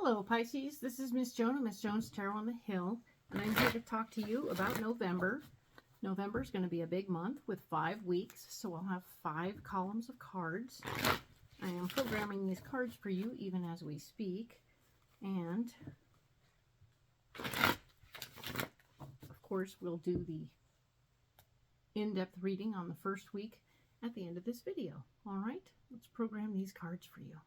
Hello Pisces, this is Miss Joan of Miss Joan's Tarot on the Hill, and I'm here to talk to you about November. November is going to be a big month with 5 weeks, so I'll have 5 columns of cards. I am programming these cards for you even as we speak, and of course we'll do the in-depth reading on the first week at the end of this video. Alright, let's program these cards for you.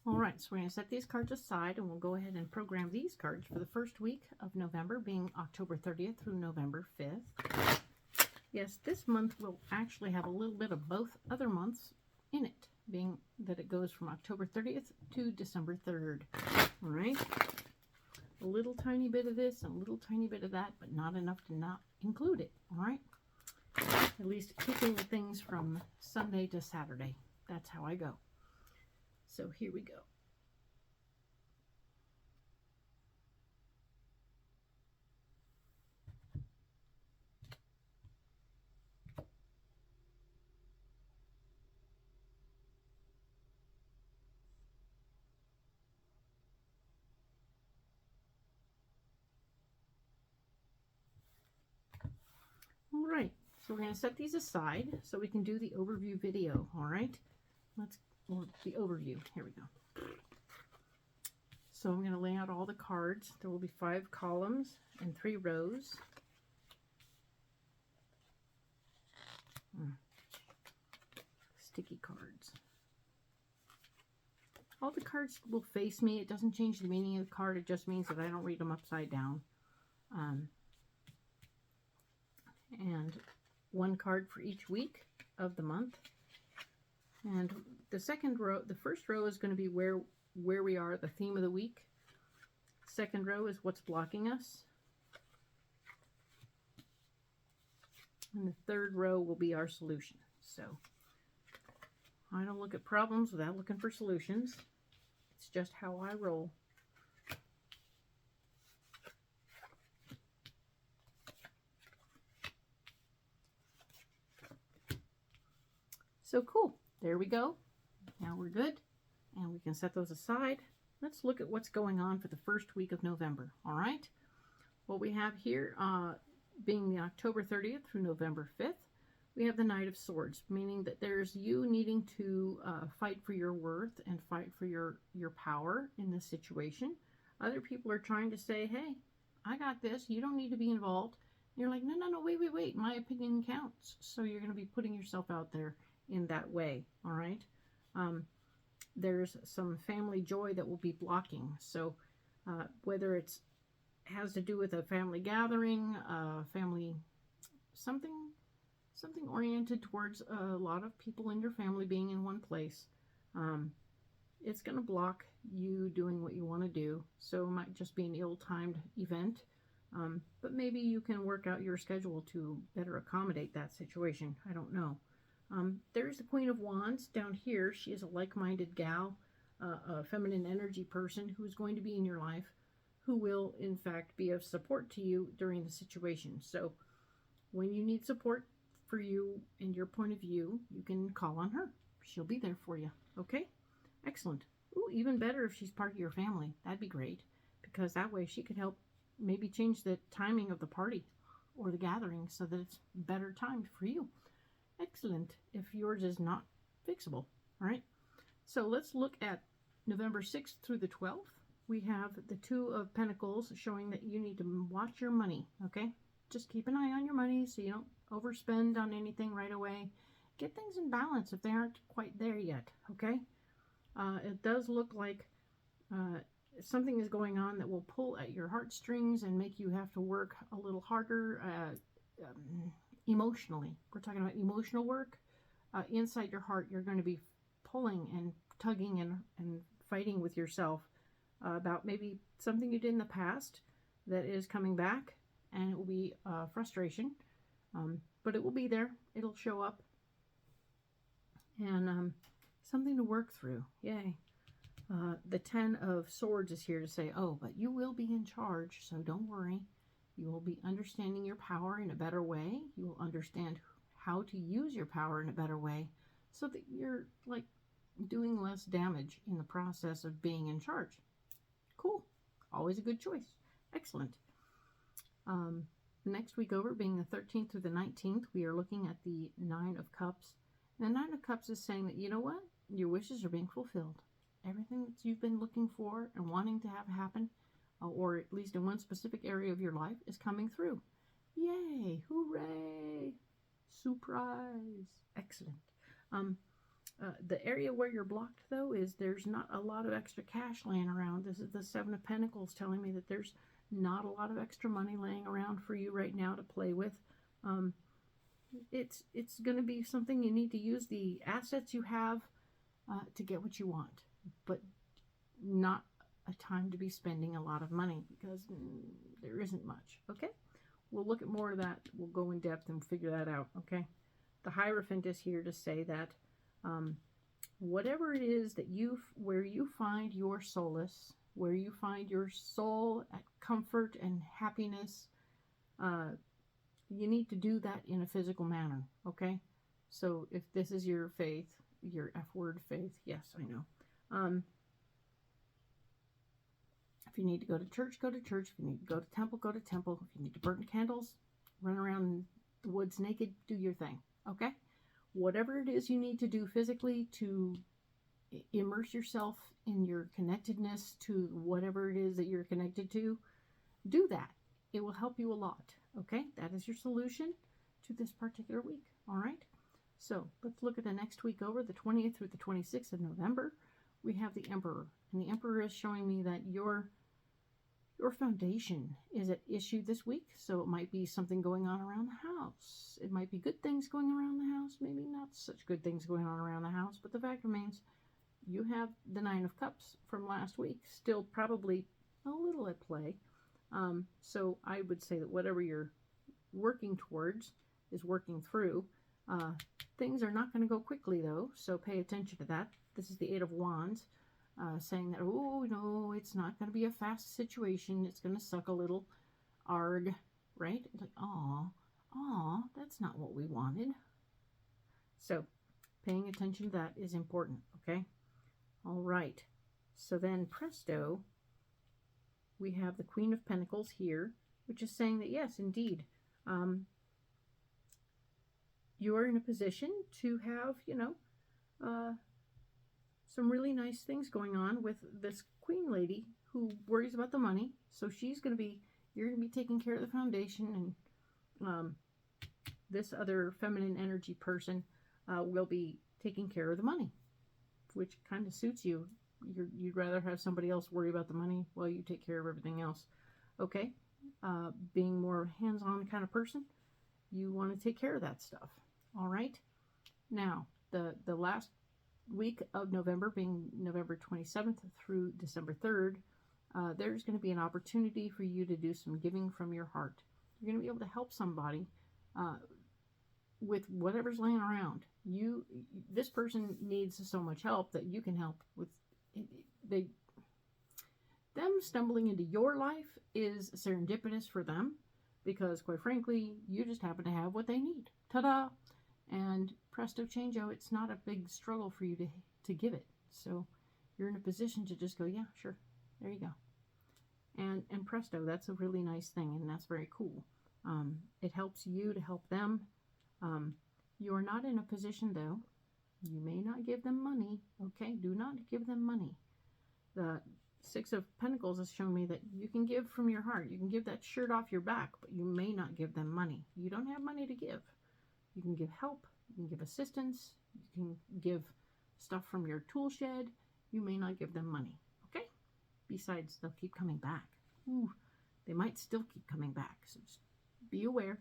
Alright, so we're going to set these cards aside and we'll go ahead and program these cards for the first week of November, being October 30th through November 5th. Yes, this month will actually have a little bit of both other months in it, being that it goes from October 30th to December 3rd. Alright, a little tiny bit of this and a little tiny bit of that, but not enough to not include it. Alright, at least keeping the things from Sunday to Saturday. That's how I go. So here we go. All right, so we're going to set these aside so we can do the overview video. All right, the overview. Here we go. So I'm going to lay out all the cards. There will be 5 columns and 3 rows. Sticky cards. All the cards will face me. It doesn't change the meaning of the card. It just means that I don't read them upside down. And 1 card for each week of the month. And the first row is going to be where we are, the theme of the week. Second row is what's blocking us. And the third row will be our solution. So I don't look at problems without looking for solutions. It's just how I roll. So cool. There we go. Now we're good. And we can set those aside. Let's look at what's going on for the first week of November. All right. What we have here, being the October 30th through November 5th, we have the Knight of Swords, meaning that there's you needing to fight for your worth and fight for your power in this situation. Other people are trying to say, hey, I got this. You don't need to be involved. And you're like, no, wait. My opinion counts. So you're going to be putting yourself out there in that way. All right. There's some family joy that will be blocking. So whether it's has to do with a family gathering, family something oriented towards a lot of people in your family being in one place, it's going to block you doing what you want to do. So it might just be an ill-timed event, but maybe you can work out your schedule to better accommodate that situation. I don't know. There's the Queen of Wands down here. She is a like-minded gal, a feminine energy person who's going to be in your life, who will, in fact, be of support to you during the situation. So when you need support for you and your point of view, you can call on her. She'll be there for you. Okay? Excellent. Ooh, even better if she's part of your family. That'd be great, because that way she could help maybe change the timing of the party or the gathering so that it's better timed for you. Excellent if yours is not fixable. All right, so let's look at November 6th through the 12th. We have the 2 of Pentacles showing that you need to watch your money. Okay, just keep an eye on your money so you don't overspend on anything right away. Get things in balance if they aren't quite there yet. Okay, it does look like something is going on that will pull at your heartstrings and make you have to work a little harder emotionally. We're talking about emotional work. Inside your heart, you're going to be pulling and tugging and fighting with yourself about maybe something you did in the past that is coming back, and it will be frustration. But it will be there. It'll show up. And something to work through. Yay. The 10 of Swords is here to say, oh, but you will be in charge, so don't worry. You will be understanding your power in a better way. You will understand how to use your power in a better way so that you're, like, doing less damage in the process of being in charge. Cool. Always a good choice. Excellent. Next week over, being the 13th through the 19th, we are looking at the 9 of Cups. And the 9 of Cups is saying that, you know what? Your wishes are being fulfilled. Everything that you've been looking for and wanting to have happen, or at least in one specific area of your life, is coming through. Yay! Hooray! Surprise! Excellent. The area where you're blocked, though, is there's not a lot of extra cash laying around. This is the 7 of Pentacles telling me that there's not a lot of extra money laying around for you right now to play with. It's going to be something you need to use the assets you have to get what you want, but not a time to be spending a lot of money because there isn't much. Okay, we'll look at more of that. We'll go in depth and figure that out. Okay, the Hierophant is here to say that whatever it is that where you find your solace, where you find your soul at comfort and happiness, you need to do that in a physical manner. Okay, so if this is your faith, your F word faith, yes, I know. If you need to go to church, go to church. If you need to go to temple, go to temple. If you need to burn candles, run around in the woods naked, do your thing. Okay, whatever it is you need to do physically to immerse yourself in your connectedness to whatever it is that you're connected to, do that. It will help you a lot. Okay, that is your solution to this particular week. All right, so let's look at the next week over, the 20th through the 26th of November. We have the Emperor, and the Emperor is showing me that your foundation is at issue this week. So it might be something going on around the house. It might be good things going around the house, maybe not such good things going on around the house, but the fact remains you have the 9 of Cups from last week still probably a little at play. So I would say that whatever you're working towards is working through. Things are not going to go quickly, though, so pay attention to that. This is the 8 of Wands, saying that, oh, no, it's not going to be a fast situation. It's going to suck a little. Arg, right? It's like, aw, that's not what we wanted. So paying attention to that is important, okay? All right. So then, presto, we have the Queen of Pentacles here, which is saying that, yes, indeed, you are in a position to have, some really nice things going on with this Queen lady who worries about the money. So you're going to be taking care of the foundation, and this other feminine energy person will be taking care of the money, which kind of suits you. You'd rather have somebody else worry about the money while you take care of everything else. Okay, being more hands-on kind of person, you want to take care of that stuff. All right. Now, the last week of November, being November 27th through December 3rd, there's going to be an opportunity for you to do some giving from your heart. You're going to be able to help somebody with whatever's laying around. This person needs so much help that you can help with. Them stumbling into your life is serendipitous for them because, quite frankly, you just happen to have what they need. Ta-da! And presto changeo, it's not a big struggle for you to give it. So you're in a position to just go, yeah, sure, there you go. And presto, that's a really nice thing, and that's very cool. It helps you to help them. You are not in a position, though. You may not give them money, okay? Do not give them money. The 6 of Pentacles has shown me that you can give from your heart. You can give that shirt off your back, but you may not give them money. You don't have money to give. You can give help. You can give assistance. You can give stuff from your tool shed. You may not give them money, okay? Besides, they'll keep coming back. Ooh, they might still keep coming back, so just be aware.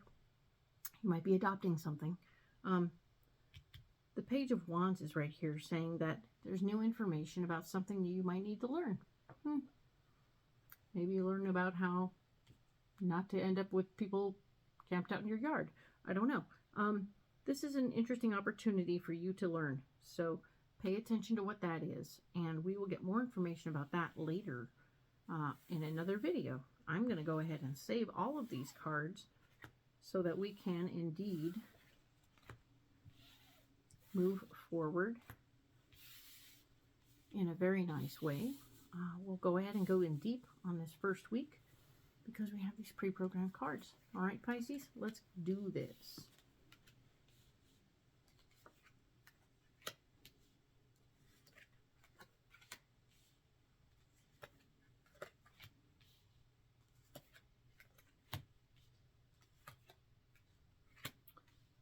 You might be adopting something. The Page of Wands is right here saying that there's new information about something you might need to learn. Maybe you learn about how not to end up with people camped out in your yard. I don't know. This is an interesting opportunity for you to learn. So pay attention to what that is. And we will get more information about that later in another video. I'm going to go ahead and save all of these cards so that we can indeed move forward in a very nice way. We'll go ahead and go in deep on this first week because we have these pre-programmed cards. All right, Pisces, let's do this.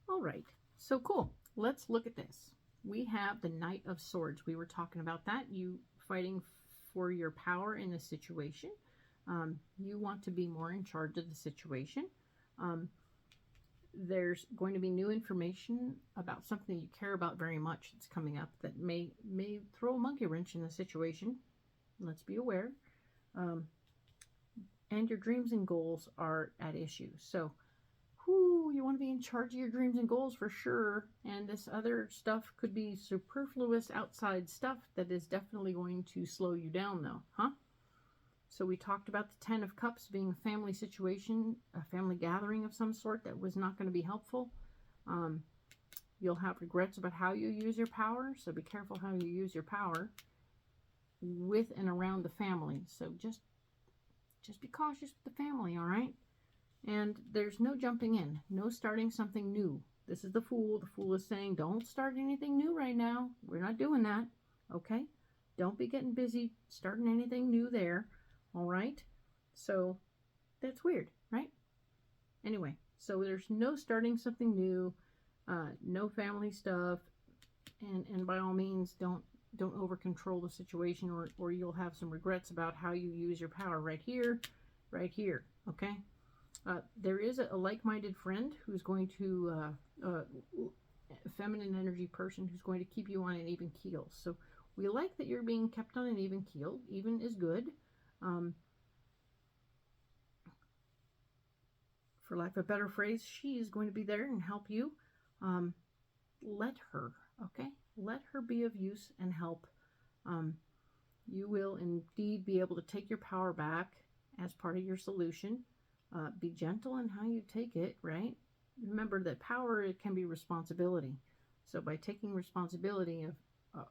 All right, so cool. Let's look at this. We have the Knight of Swords. We were talking about that. You fighting for your power in a situation. You want to be more in charge of the situation. There's going to be new information about something you care about very much that's coming up that may throw a monkey wrench in the situation. Let's be aware. And your dreams and goals are at issue. So, you want to be in charge of your dreams and goals for sure. And this other stuff could be superfluous outside stuff that is definitely going to slow you down though, huh? So we talked about the 10 of Cups being a family situation, a family gathering of some sort that was not going to be helpful. You'll have regrets about how you use your power, so be careful how you use your power with and around the family. So just be cautious with the family, all right? And there's no jumping in, no starting something new. This is the Fool. The Fool is saying, don't start anything new right now. We're not doing that, okay? Don't be getting busy starting anything new there, all right? So that's weird, right? Anyway, so there's no starting something new, no family stuff, and by all means, don't over control the situation, or you'll have some regrets about how you use your power right here, okay? There is a like-minded friend who's going to, a feminine energy person who's going to keep you on an even keel. So we like that you're being kept on an even keel. Even is good. For lack of a better phrase, she is going to be there and help you. Let her, okay? Let her be of use and help. You will indeed be able to take your power back as part of your solution. Be gentle in how you take it, right? Remember that power, it can be responsibility. So by taking responsibility of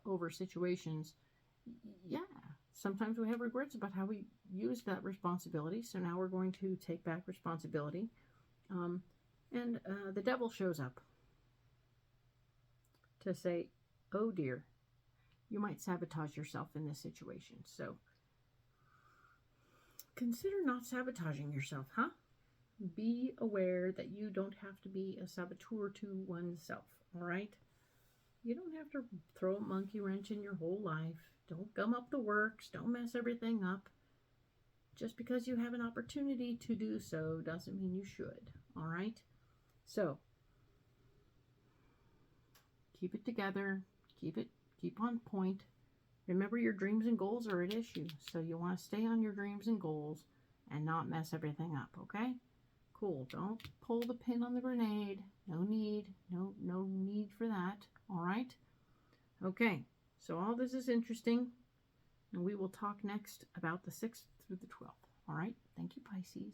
over situations, yeah, sometimes we have regrets about how we used that responsibility. So now we're going to take back responsibility. And the devil shows up to say, oh dear, you might sabotage yourself in this situation. So consider not sabotaging yourself, huh? Be aware that you don't have to be a saboteur to oneself, all right? You don't have to throw a monkey wrench in your whole life. Don't gum up the works. Don't mess everything up. Just because you have an opportunity to do so doesn't mean you should, all right? So, keep it together. Keep on point. Remember, your dreams and goals are at issue, so you want to stay on your dreams and goals and not mess everything up, okay? Cool. Don't pull the pin on the grenade. No need. No need for that, all right? Okay, so all this is interesting, and we will talk next about the 6th through the 12th, all right? Thank you, Pisces.